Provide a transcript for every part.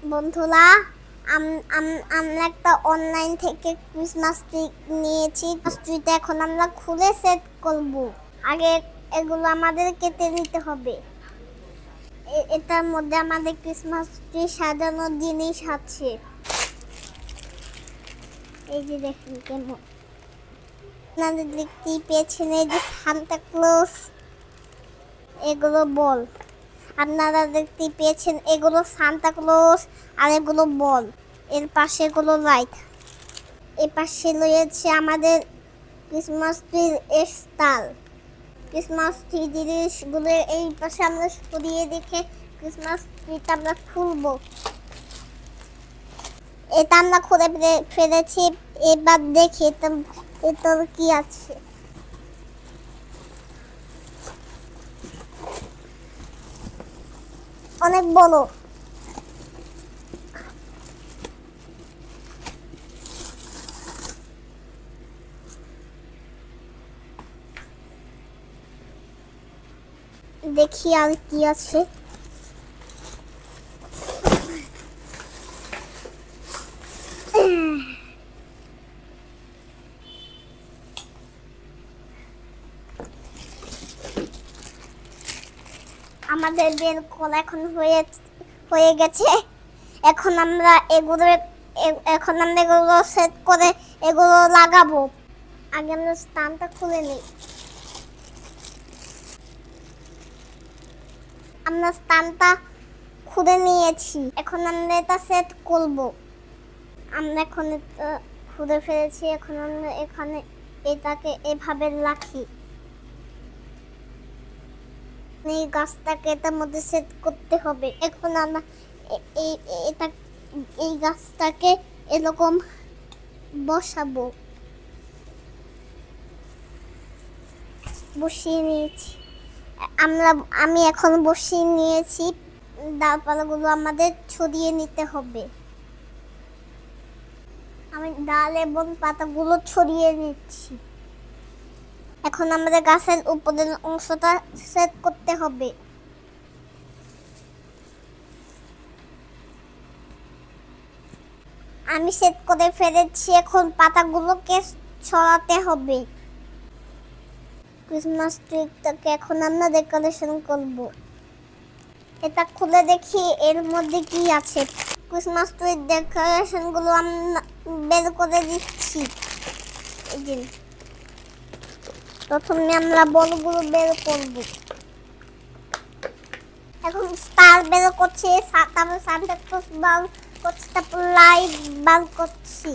বন্ধুরা, আমরা একটা অনলাইন থেকে ক্রিসমাস ট্রি নিয়েছি। ট্রিটা এখন আমরা খুলে সেট করব। আগে এগুলো আমাদের কেটে নিতে হবে। এটার মধ্যে আমাদের ক্রিসমাস ট্রি সাজানোর জিনিস আছে। এই যে দেখুন কেমন আপনাদের দেখতেই পেয়েছেন। এই যে সান্তা ক্লজ, এগুলো বল। আপনারা দেখতেই পেয়েছেন এগুলো সান্তা ক্লজ আর এগুলো বল। এর পাশে এগুলো লাইট। এর পাশে রয়েছে আমাদের ক্রিসমাস ট্রির স্টার। ক্রিসমাস ট্রি জিনিসগুলো এই পাশে আমরা সরিয়ে দেখে ক্রিসমাস ট্রিটা আমরা খুলবো। এটা আমরা খুলে ফেলেছি। এবার দেখি এটা কি আছে। অনেক বড়। দেখি আর কি আছে। আমাদের বের করা এখন হয়ে গেছে। এখন আমরা এগুলো সেট করে এগুলো লাগাবো। আগে আমরা স্ট্যান্ডটা খুলে নিই। আমরা স্ট্যান্ডটা খুলে নিয়েছি। এখন আমরা এটা সেট করব। আমরা এখন এটা খুলে ফেলেছি। এখন আমরা এখানে এটাকে এভাবে রাখি। এই গাছটাকে এটার মধ্যে সেট করতে হবে। এখন আমরা এই গাছটাকে এরকম বসাবো। বসিয়ে নিয়েছি। আমি এখন বসিয়ে নিয়েছি। ডালপালাগুলো আমাদের ছড়িয়ে নিতে হবে। আমি ডাল এবং পাতাগুলো ছড়িয়ে নিচ্ছি। এখন আমাদের গাছের উপরের অংশটা সেট করতে হবে। আমি সেট করে ফেলেছি। এখন পাতাগুলোকে ছড়াতে হবে। ক্রিসমাস ট্রিটাকে এখন আমরা ডেকোরেশন করব। এটা খুলে দেখি এর মধ্যে কি আছে। ক্রিসমাস ট্রির ডেকোরেশন গুলো আমরা বের করে দিচ্ছি। এই যে প্রথমে আমরা বলগুলো বের করব। এখন স্টার বের করছি, তারপর সান্তা ক্লজ বার করছি, তারপর লাইট বার করছি।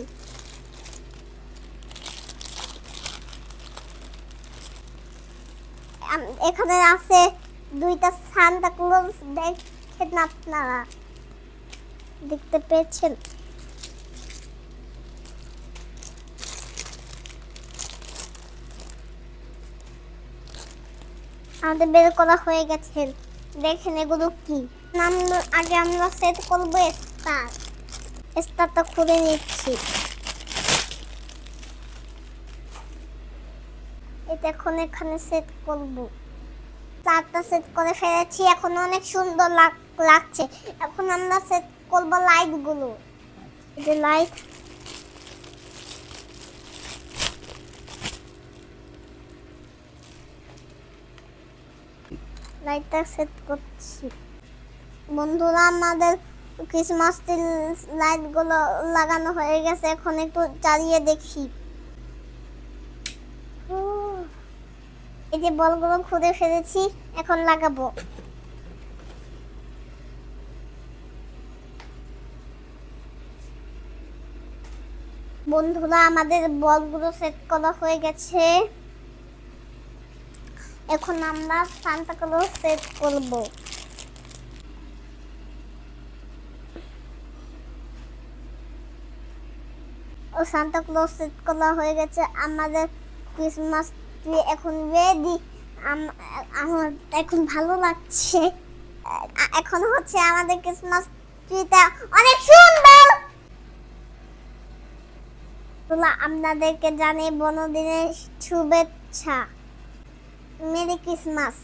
এখানে আছে দুইটা সান্তা ক্লজ। দেখেন আপনারা, দেখতে পেয়েছেন? আমাদের বের করা হয়ে গেছে। দেখেন এগুলো কি। আগে আমরা সেট করবো স্টার। স্টারটা খুলে নিচ্ছি। এটা এখন এখানে সেট করব। স্টারটা সেট করে ফেলেছি। এখন অনেক সুন্দর লাগছে। এখন আমরা সেট করব লাইট গুলো। এই যে লাইট। লাইটটা সেট করছি। বন্ধুরা, আমাদের ক্রিসমাস ট্রি লাইট গুলো লাগানো হয়ে গেছে। এখন একটু জ্বালিয়ে দেখি। এই যে বলগুলো খুঁড়ে ফেলেছি, এখন লাগাবো। বন্ধুরা, আমাদের বলগুলো সেট করা হয়ে গেছে। এখন আমরা সান্তা ক্লজ সেট করব। সান্তা ক্লজ সেট করা হয়ে গেছে। আমাদের ক্রিসমাস ট্রি এখন রেডি। আমার এখন ভালো লাগছে। এখন হচ্ছে আমাদের ক্রিসমাস ট্রিটা অনেক সুন্দর। আপনাদেরকে জানাই বড়দিনের শুভেচ্ছা। Merry Christmas.